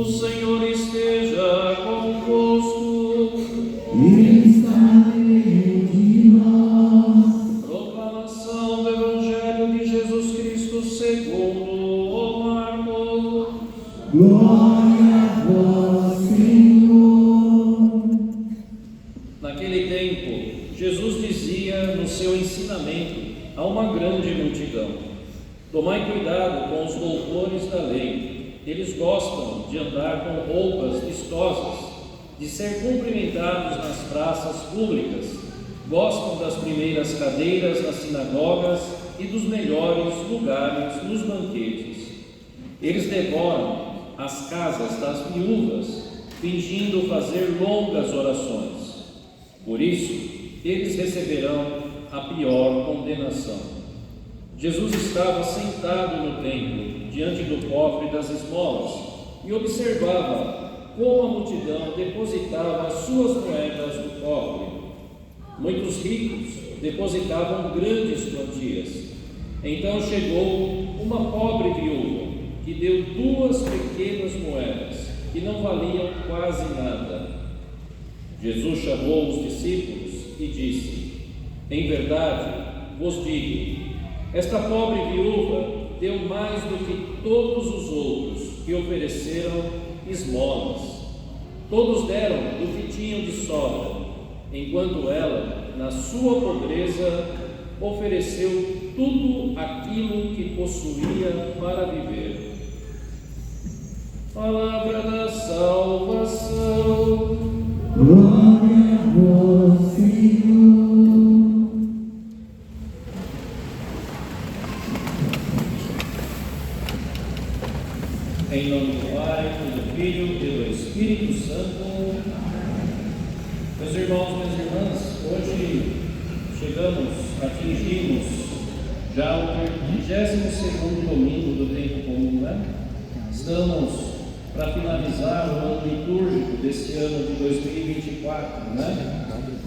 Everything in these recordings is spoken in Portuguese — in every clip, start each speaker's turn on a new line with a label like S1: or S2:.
S1: O Senhor esteja convosco.
S2: Ele está no meio de nós.
S1: Proclamação do Evangelho de Jesus Cristo segundo o Marcos.
S2: Glória a vós, Senhor.
S1: Naquele tempo, Jesus dizia no seu ensinamento a uma grande multidão: tomai cuidado com os doutores da lei. Eles gostam de andar com roupas vistosas, de ser cumprimentados nas praças públicas, gostam das primeiras cadeiras nas sinagogas e dos melhores lugares nos banquetes. Eles devoram as casas das viúvas, fingindo fazer longas orações. Por isso, eles receberão a pior condenação. Jesus estava sentado no templo, diante do cofre das esmolas, e observava como a multidão depositava suas moedas no cofre. Muitos ricos depositavam grandes quantias. Então chegou uma pobre viúva, que deu 2 pequenas moedas, que não valiam quase nada. Jesus chamou os discípulos e disse: em verdade vos digo, esta pobre viúva deu mais do que todos os outros que ofereceram esmolas. Todos deram do que tinham de sobra, enquanto ela, na sua pobreza, ofereceu tudo aquilo que possuía para viver. Palavra da salvação.
S2: Glória a vós, Senhor.
S1: Em nome do Pai, do Filho e do Espírito Santo. Meus irmãos, minhas irmãs, hoje atingimos já o 32º domingo do tempo comum, né? Estamos para finalizar o ano litúrgico desse ano de 2024, né?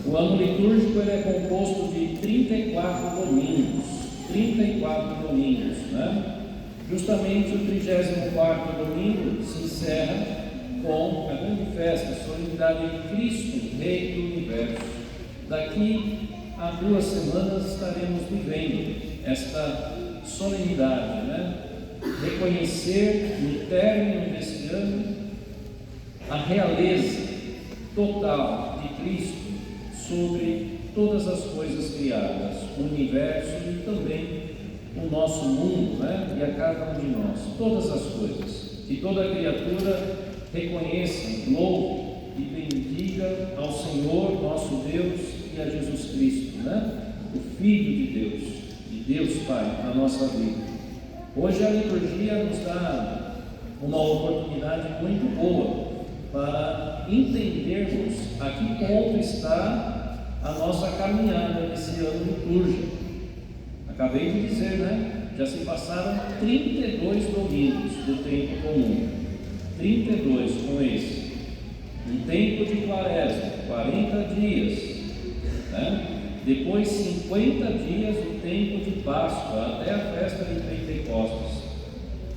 S1: O ano litúrgico ele é composto de 34 domingos, né? Justamente o 34º domingo se encerra com a grande festa, a solenidade de Cristo, Rei do Universo. Daqui a 2 semanas estaremos vivendo esta solenidade, né? Reconhecer no término desse ano a realeza total de Cristo sobre todas as coisas criadas, o universo e também o nosso mundo, né? E a cada um de nós, todas as coisas, que toda criatura reconheça, louve e bendiga ao Senhor nosso Deus e a Jesus Cristo, né? O Filho de Deus Pai, na nossa vida. Hoje a liturgia nos dá uma oportunidade muito boa para entendermos a que ponto está a nossa caminhada nesse ano litúrgico. Acabei de dizer, né? Já se passaram 32 domingos do tempo comum. 32 com esse. Um tempo de quaresma, 40 dias. Né? Depois 50 dias o tempo de Páscoa, até a festa de Pentecostes.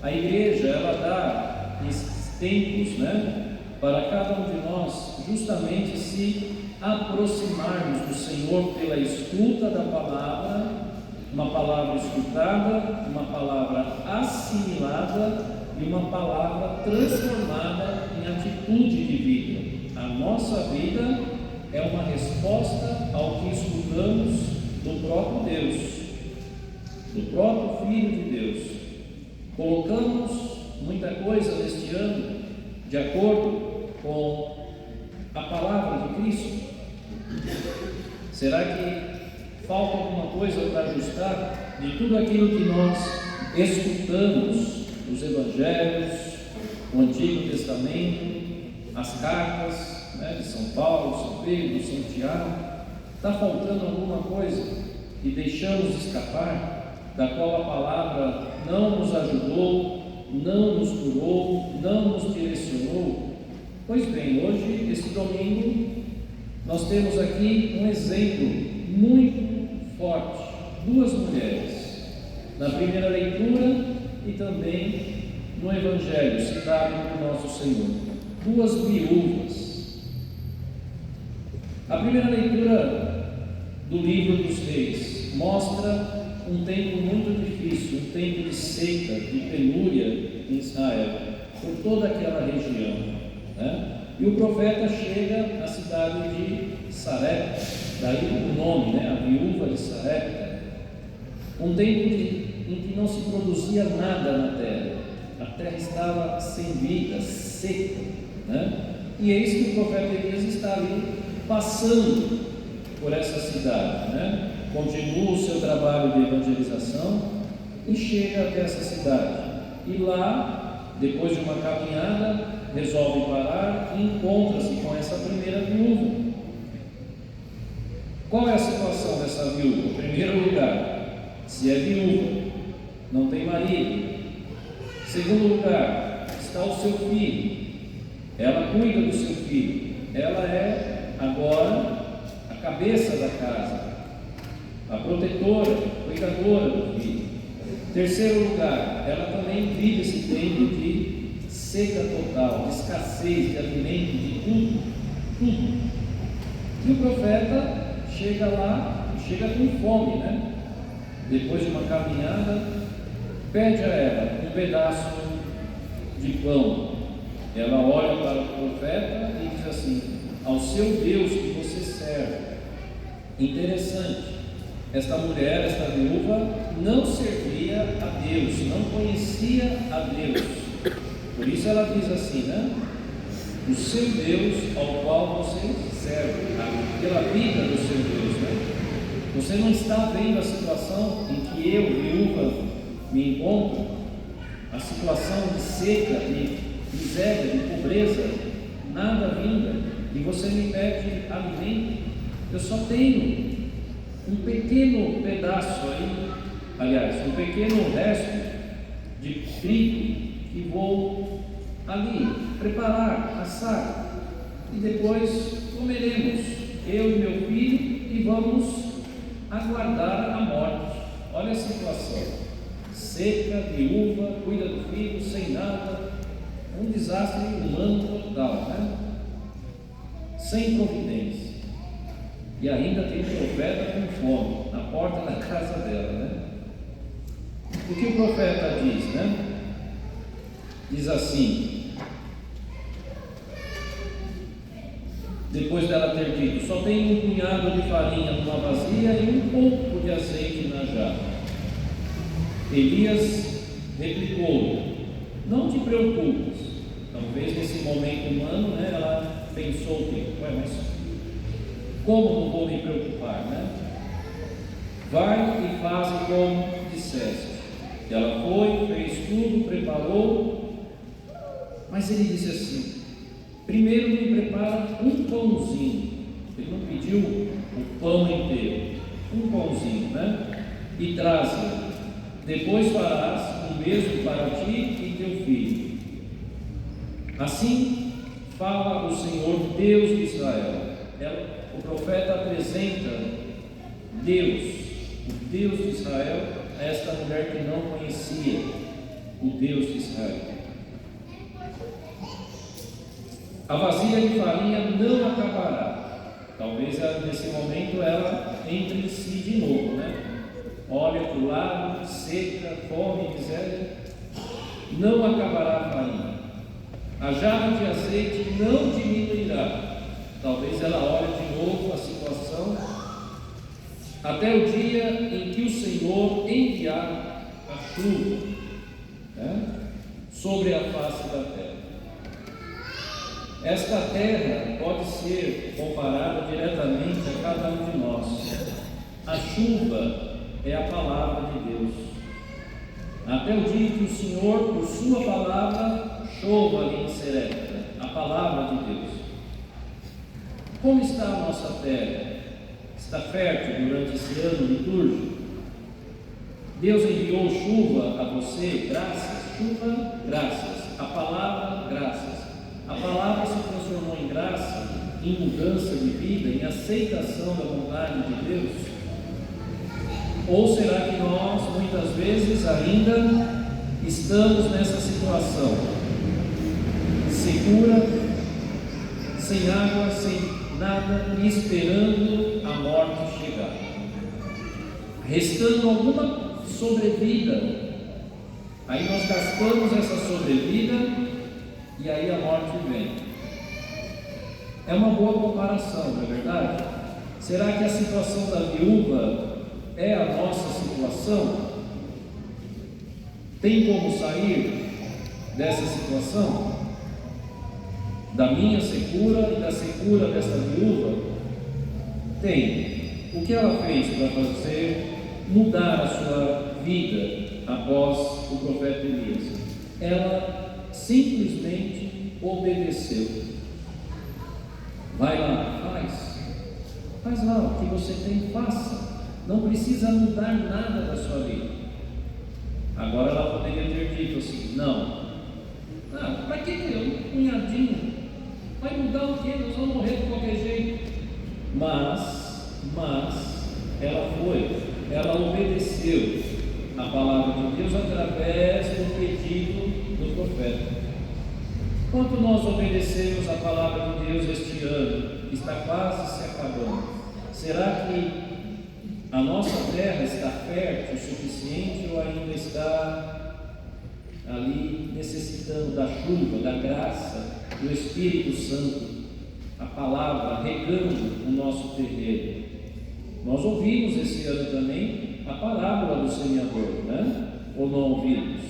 S1: A igreja, ela dá esses tempos, né? Para cada um de nós, justamente se aproximarmos do Senhor pela escuta da palavra, uma palavra escutada, uma palavra assimilada e uma palavra transformada em atitude de vida. A nossa vida é uma resposta ao que escutamos do próprio Deus, do próprio Filho de Deus. Colocamos muita coisa neste ano de acordo com a palavra de Cristo. Será que falta alguma coisa para ajustar de tudo aquilo que nós escutamos, os Evangelhos, o Antigo Testamento, as cartas, né, de São Paulo, São Pedro, São Tiago? Está faltando alguma coisa e deixamos escapar, da qual a palavra não nos ajudou, não nos curou, não nos direcionou? Pois bem, hoje, este domingo, nós temos aqui um exemplo muito forte, 2 mulheres, na primeira leitura e também no Evangelho citado por nosso Senhor. Duas viúvas. A primeira leitura do livro dos Reis mostra um tempo muito difícil, um tempo de seca, de penúria em Israel, por toda aquela região, né? E o profeta chega à cidade de Sarepta, daí o nome, né? A viúva de Sarepta. Um tempo em que não se produzia nada na terra, a terra estava sem vida, seca, né? E eis que o profeta Elias está ali passando por essa cidade, né? Continua o seu trabalho de evangelização e chega até essa cidade. E lá, depois de uma caminhada, resolve parar e encontra-se com essa primeira viúva. Qual é a situação dessa viúva? Em primeiro lugar, se é viúva, não tem marido. Em segundo lugar, está o seu filho. Ela cuida do seu filho. Ela é agora a cabeça da casa, a protetora, cuidadora do filho. Em terceiro lugar, ela também vive esse tempo de seca total, de escassez de alimento, de tudo. E o profeta chega lá, chega com fome, né? Depois de uma caminhada, pede a ela um pedaço de pão. Ela olha para o profeta e diz assim: ao seu Deus que você serve. Interessante, esta mulher, esta viúva, não servia a Deus, não conhecia a Deus. Por isso ela diz assim, né? O seu Deus ao qual você serve, pela vida do seu Deus, né? Você não está vendo a situação em que eu, viúva, me encontro? A situação de seca, de miséria, de pobreza, nada vinda, e você me pede alimento. Eu só tenho um pequeno pedaço aí, aliás, um pequeno resto de trigo que vou ali preparar, assar, e depois comeremos, eu e meu filho, e vamos aguardar a morte. Olha a situação: seca, viúva, cuida do filho, sem nada, um desastre humano total, né? Sem providência. E ainda tem profeta com fome na porta da casa dela, né? O que o profeta diz, né? Diz assim, depois dela ter dito: só tenho um punhado de farinha numa vasilha e um pouco de azeite na jarra. Elias replicou: não te preocupes. Talvez nesse momento humano, né, ela pensou que, mas como não vou me preocupar, né? Vai e faz como disseste. Ela foi, fez tudo, preparou. Mas ele disse assim: primeiro me prepara um pãozinho. Ele não pediu o pão inteiro, um pãozinho, né? E traze. Depois farás o mesmo para ti e teu filho. Assim fala o Senhor Deus de Israel. O profeta apresenta Deus, o Deus de Israel, a esta mulher que não conhecia o Deus de Israel. A vasilha de farinha não acabará. Talvez nesse momento ela entre em si de novo, né? Olha para o lado, seca, fome, miséria. Não acabará a farinha. A jarra de azeite não diminuirá. Talvez ela olhe de novo a situação, até o dia em que o Senhor enviar a chuva, né, sobre a face da terra. Esta terra pode ser comparada diretamente a cada um de nós. A chuva é a palavra de Deus. Até o dia que o Senhor, por sua palavra, chova ali em Serepta, a palavra de Deus. Como está a nossa terra? Está fértil durante esse ano litúrgico? Deus enviou chuva a você, graças, chuva, graças, a palavra, graças. A palavra se transformou em graça, em mudança de vida, em aceitação da vontade de Deus? Ou será que nós, muitas vezes, ainda estamos nessa situação, secura, sem água, sem nada, e esperando a morte chegar, restando alguma sobrevida. Aí nós gastamos essa sobrevida e aí a morte vem. É uma boa comparação, não é verdade? Será que a situação da viúva é a nossa situação? Tem como sair dessa situação? Da minha secura e da secura dessa viúva? Tem. O que ela fez para fazer mudar a sua vida após o profeta Elias? Ela simplesmente obedeceu. Vai lá, faz lá o que você tem, faça. Não precisa mudar nada da sua vida. Agora ela poderia ter dito assim: não, para que um cunhadinho? Vai mudar o quê? Nós vamos morrer de qualquer jeito. Mas ela obedeceu a palavra de Deus através do pedido do profeta. Quanto nós obedecemos a palavra de Deus este ano, que está quase se acabando, será que a nossa terra está fértil o suficiente ou ainda está ali necessitando da chuva, da graça, do Espírito Santo, a palavra regando o nosso terreno? Nós ouvimos esse ano também a parábola do semeador, né? Ou não ouvimos?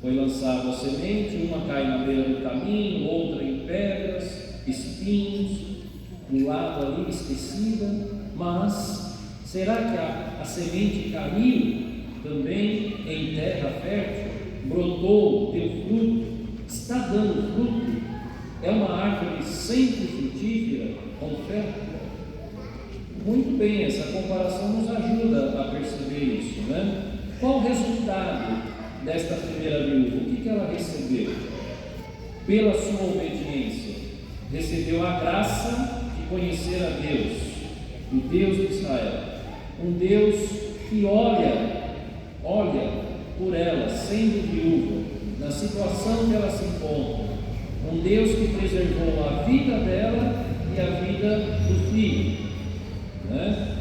S1: Foi lançada a semente, uma cai na beira do caminho, outra em pedras, espinhos, um lado ali esquecida. Mas será que a semente caiu também em terra fértil? Brotou, deu fruto, está dando fruto? É uma árvore sempre frutífera, com fé? Muito bem, essa comparação nos ajuda a perceber isso, né? Qual o resultado desta primeira viúva? O que ela recebeu? Pela sua obediência, recebeu a graça de conhecer a Deus, o Deus de Israel, um Deus que olha por ela, sendo viúva, na situação que ela se encontra, um Deus que preservou a vida dela e a vida do filho, né?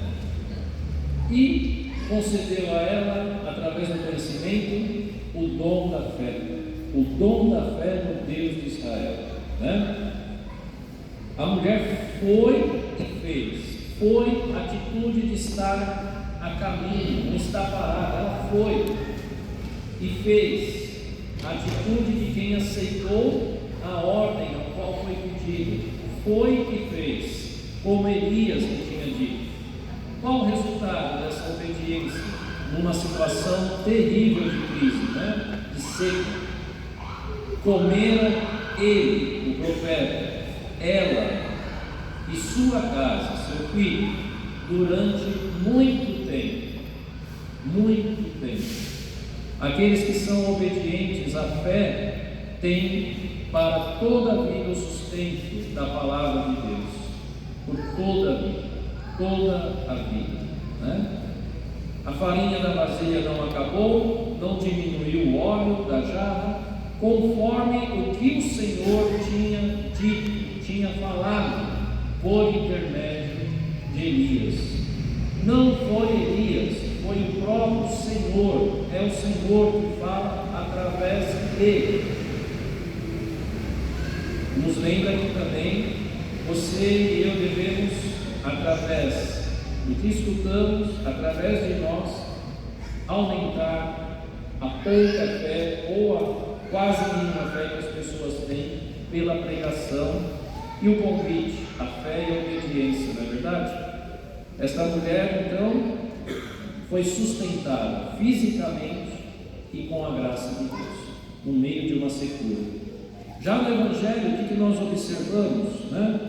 S1: E concedeu a ela, através do conhecimento, o dom da fé no Deus de Israel, né? A mulher foi e fez, foi a atitude de estar a caminho, não está parada, ela foi e fez, a atitude de quem aceitou a ordem ao qual foi pedido, foi e fez, como Elias que tinha dito. Qual o resultado dessa obediência numa situação terrível de crise, né? De seca? Comera ele, o profeta, ela e sua casa, seu filho, durante muito tempo. Muito tempo. Aqueles que são obedientes à fé têm para toda a vida o sustento da palavra de Deus, por toda a vida, né? A farinha da vasilha não acabou, não diminuiu o óleo da jarra, conforme o que o Senhor tinha dito, tinha falado, por intermédio de Elias. Não foi Elias, foi o próprio Senhor, é o Senhor que fala através dele. Nos lembra que também você e eu devemos, através do que escutamos, através de nós, aumentar a pouca fé ou a quase nenhuma fé que as pessoas têm pela pregação e o convite, a fé e a obediência, não é verdade? Esta mulher, então, foi sustentada fisicamente e com a graça de Deus, no meio de uma secura. Já no Evangelho, o que nós observamos, né?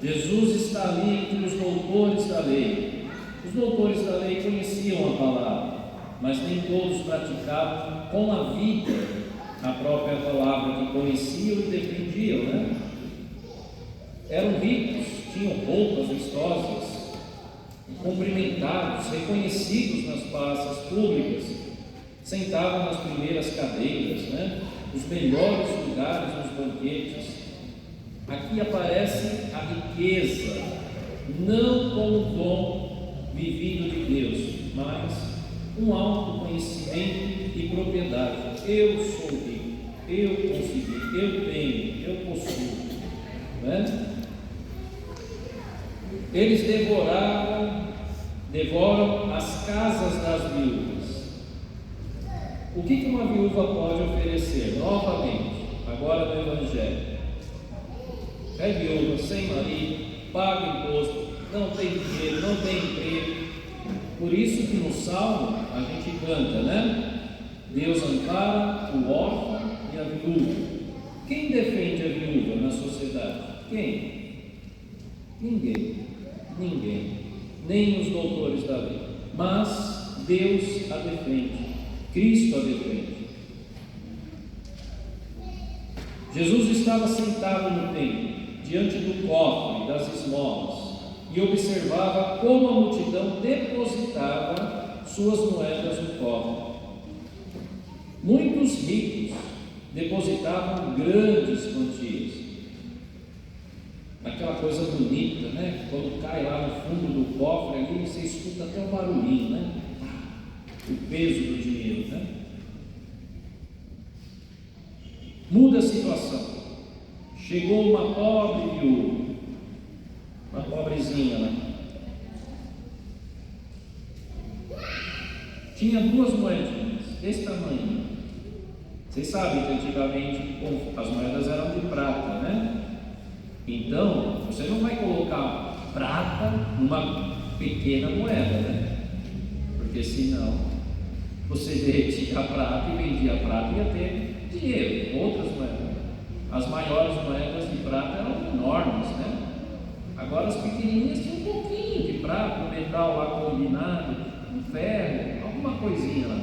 S1: Jesus está ali entre os doutores da lei. Os doutores da lei conheciam a palavra, mas nem todos praticavam com a vida a própria palavra que conheciam e defendiam, né? Eram ricos, tinham roupas vistosas, cumprimentados, reconhecidos nas praças públicas, sentava nas primeiras cadeiras, né? Os melhores lugares nos banquetes. Aqui aparece a riqueza, não como dom vivido de Deus, mas um autoconhecimento e propriedade. Eu sou rico, eu consegui, eu tenho, eu possuo, né? Eles devoram as casas das viúvas. O que uma viúva pode oferecer? Novamente, agora no Evangelho. É viúva, sem marido, paga imposto, não tem dinheiro, não tem emprego. Por isso que no Salmo a gente canta, né? Deus ampara o órfão e a viúva. Quem defende a viúva na sociedade? Quem? Ninguém. Nem os doutores da lei. Mas Deus a defende. Cristo a defende. Jesus estava sentado no templo, diante do cofre das esmolas, e observava como a multidão depositava suas moedas no cofre. Muitos ricos depositavam grandes quantias. Aquela coisa bonita, né? Quando cai lá no fundo do cofre ali, você escuta até o barulhinho, né? O peso do dinheiro, né? Muda a situação. Chegou uma pobre viúva, uma pobrezinha lá. Tinha 2 moedinhas, desse tamanho. Vocês sabem que antigamente as moedas eram de prata, né? Então, você não vai colocar prata numa pequena moeda, né? Porque senão você derretia a prata e vendia a prata e ia ter dinheiro, outras moedas. As maiores moedas de prata eram enormes, né? Agora as pequenininhas tinham um pouquinho de prata, um metal lá combinado, um ferro, alguma coisinha lá.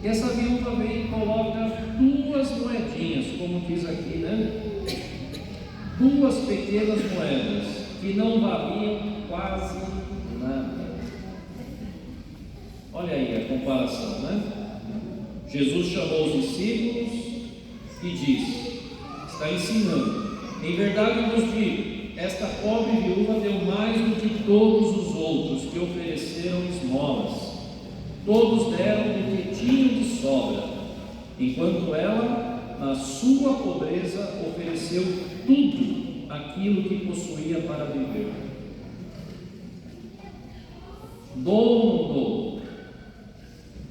S1: E essa viúva vem e coloca 2 moedinhas, como diz aqui, né? 2 pequenas moedas que não valiam quase nada. Olha aí a comparação, né? Jesus chamou os discípulos e disse, está ensinando: em verdade eu vos digo, esta pobre viúva deu mais do que todos os outros que ofereceram esmolas. Todos deram do que tinham de sobra, enquanto ela, na sua pobreza, ofereceu tudo aquilo que possuía para viver. Dou ou não dou?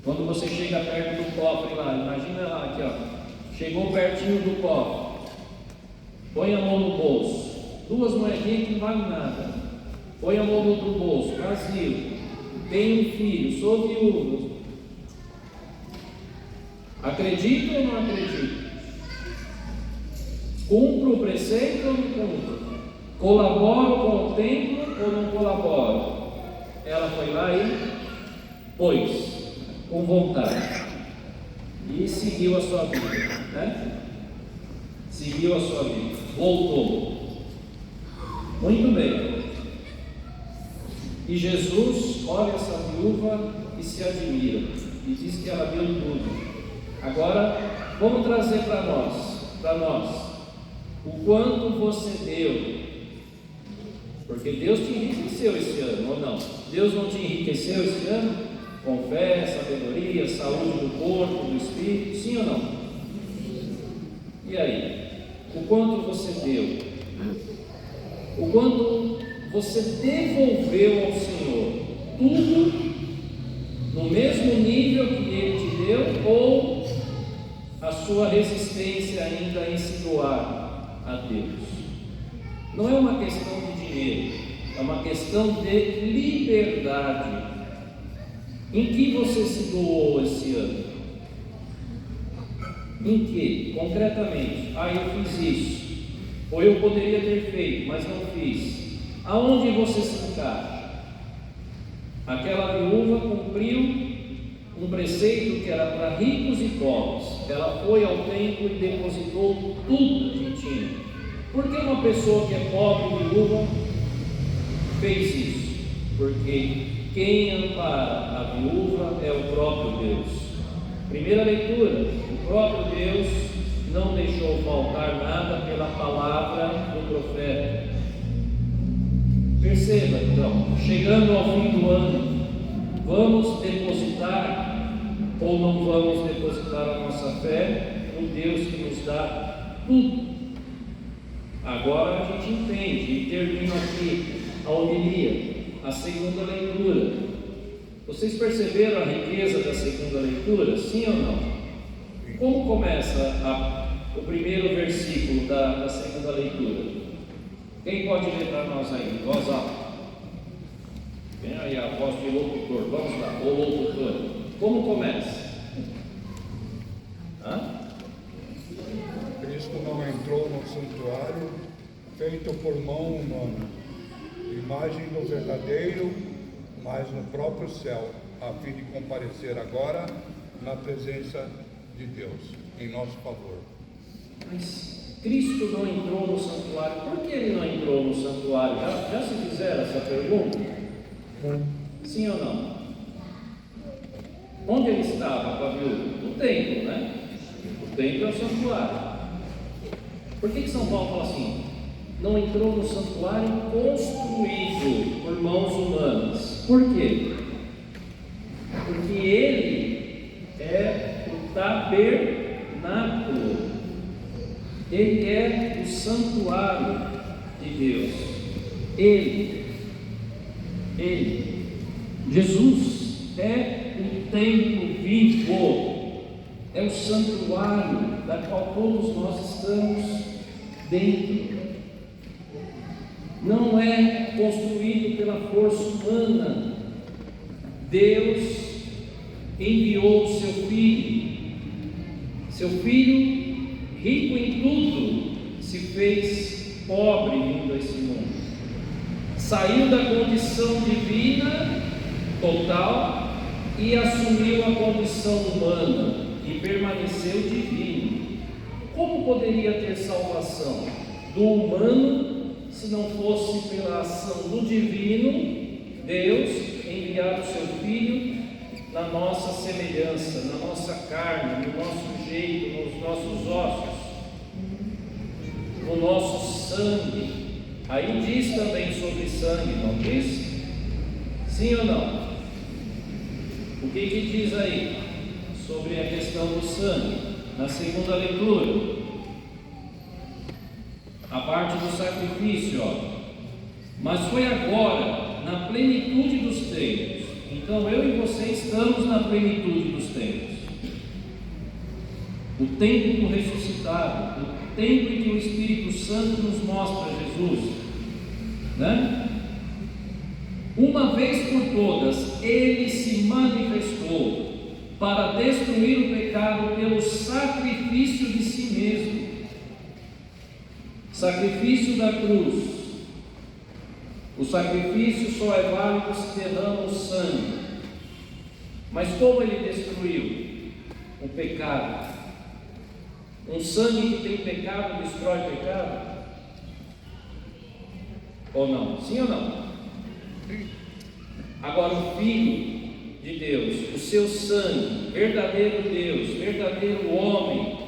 S1: Quando você chega perto do cofre lá, imagina lá, aqui ó, chegou pertinho do cofre, põe a mão no bolso, 2 moedinhas que não valem nada, põe a mão no outro bolso, vazio, tenho um filho, sou viúvo, acredito ou não acredito? Cumpro o preceito ou não cumpro? Colaboro com o templo ou não colaboro? Ela foi lá e pôs com vontade e seguiu a sua vida, né? Seguiu a sua vida, voltou. Muito bem. E Jesus olha essa viúva e se admira e diz que ela deu tudo. Agora vamos trazer para nós o quanto você deu, porque Deus te enriqueceu esse ano, ou não? Deus não te enriqueceu esse ano? Com fé, sabedoria, saúde do corpo, do espírito, sim ou não? E aí? O quanto você deu? O quanto você devolveu ao Senhor? Tudo no mesmo nível que Ele te deu, ou a sua resistência ainda em se doar a Deus? Não é uma questão de dinheiro, é uma questão de liberdade. Em que você se doou esse ano? Em que? Concretamente, eu fiz isso, ou eu poderia ter feito, mas não fiz. Aonde você se encaixa? Aquela viúva cumpriu um preceito que era para ricos e pobres. Ela foi ao templo e depositou tudo que tinha. Por que uma pessoa que é pobre e viúva fez isso? Porque quem ampara a viúva é o próprio Deus. Primeira leitura: o próprio Deus não deixou faltar nada pela palavra do profeta. Perceba então, chegando ao fim do ano, vamos depositar ou não vamos depositar a nossa fé no Deus que nos dá tudo? Agora a gente entende e termino aqui a homilia, a segunda leitura. Vocês perceberam a riqueza da segunda leitura? Sim ou não? Como começa o primeiro versículo da segunda leitura? Quem pode ler para nós aí? Voz alta. Vem aí a voz de locutor. Vamos lá, o locutor. Como começa?
S3: Cristo não entrou no santuário feito por mão humana, imagem do verdadeiro, mas no próprio céu, a fim de comparecer agora na presença de Deus, em nosso favor.
S1: Mas Cristo não entrou no santuário. Por que ele não entrou no santuário? Já se fizeram essa pergunta? Sim ou não? Onde ele estava com a viúva? No templo, né? O templo é o santuário. Por que São Paulo fala assim? Não entrou no santuário construído por mãos humanas. Por quê? Porque ele é o tabernáculo. Ele é o santuário de Deus. Ele, Jesus é o templo vivo, é o santuário da qual todos nós estamos dentro. Não é construído pela força humana. Deus enviou o seu filho, rico em tudo, se fez pobre vindo a esse mundo. Saiu da condição divina total e assumiu a condição humana e permaneceu divino. Como poderia ter salvação do humano se não fosse pela ação do divino, Deus enviar o seu Filho na nossa semelhança, na nossa carne, no nosso jeito, nos nossos ossos, no nosso sangue? Aí diz também sobre sangue, não diz? Sim ou não? O que diz aí sobre a questão do sangue? Na segunda leitura, a parte do sacrifício, mas foi agora, na plenitude dos tempos. Então eu e você estamos na plenitude dos tempos. O tempo do ressuscitado, o tempo em que o Espírito Santo nos mostra Jesus, né? Uma vez por todas, ele se manifestou para destruir o pecado pelo sacrifício de si mesmo. Sacrifício da cruz. O sacrifício só é válido se derrama o sangue. Mas como ele destruiu o pecado? Um sangue que tem pecado destrói o pecado? Ou não? Sim ou não? Agora o Filho de Deus, o seu sangue, verdadeiro Deus, verdadeiro homem,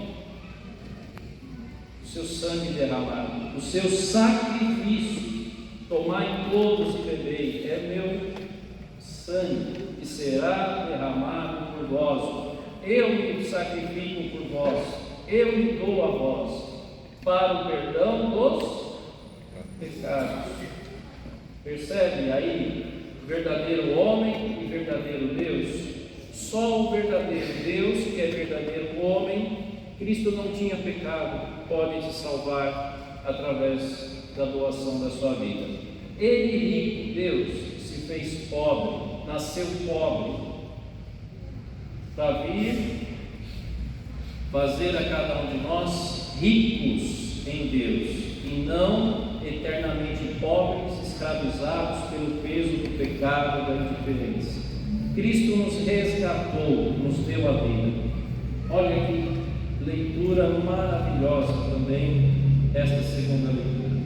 S1: o seu sangue derramado, o seu sacrifício, tomai todos e bebei, é meu sangue que será derramado por vós. Eu me sacrifico por vós, eu me dou a vós, para o perdão dos pecados. Percebe aí? Verdadeiro homem e verdadeiro Deus. Só o verdadeiro Deus, que é verdadeiro homem, Cristo não tinha pecado, pode te salvar através da doação da sua vida. Ele, rico, Deus, se fez pobre, nasceu pobre, para vir fazer a cada um de nós ricos em Deus, e não eternamente pobres, escravizados pelo peso do pecado, da indiferença. Cristo nos resgatou, nos deu a vida. Olha que leitura maravilhosa também esta segunda leitura.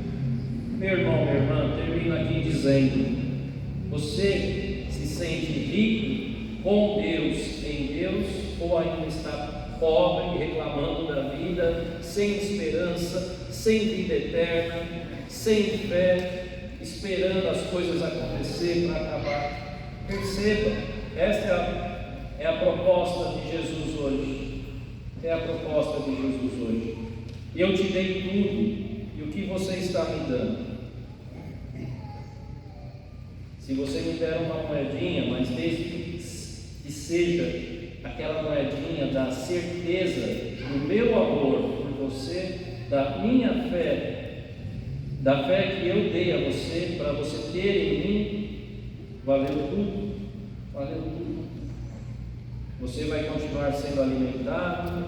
S1: Meu irmão, minha irmã, termino aqui dizendo: você se sente rico com Deus, em Deus, ou ainda está pobre, reclamando da vida, sem esperança, sem vida eterna, sem fé, esperando as coisas acontecer para acabar. Perceba, esta é a proposta de Jesus hoje. É a proposta de Jesus hoje. Eu te dei tudo, e o que você está me dando? Se você me der uma moedinha, mas desde que seja aquela moedinha da certeza do meu amor por você, da minha fé, da fé que eu dei a você, para você ter em mim, valeu tudo, valeu tudo. Você vai continuar sendo alimentado,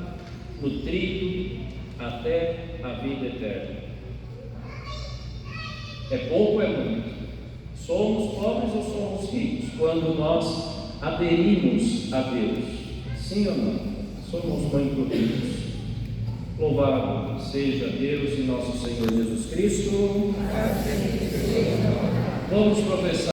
S1: nutrido, até a vida eterna. É pouco ou é muito? Somos pobres ou somos ricos? Quando nós aderimos a Deus, sim ou não? Somos muito ricos. Louvado seja Deus e nosso Senhor Jesus Cristo. Vamos professar.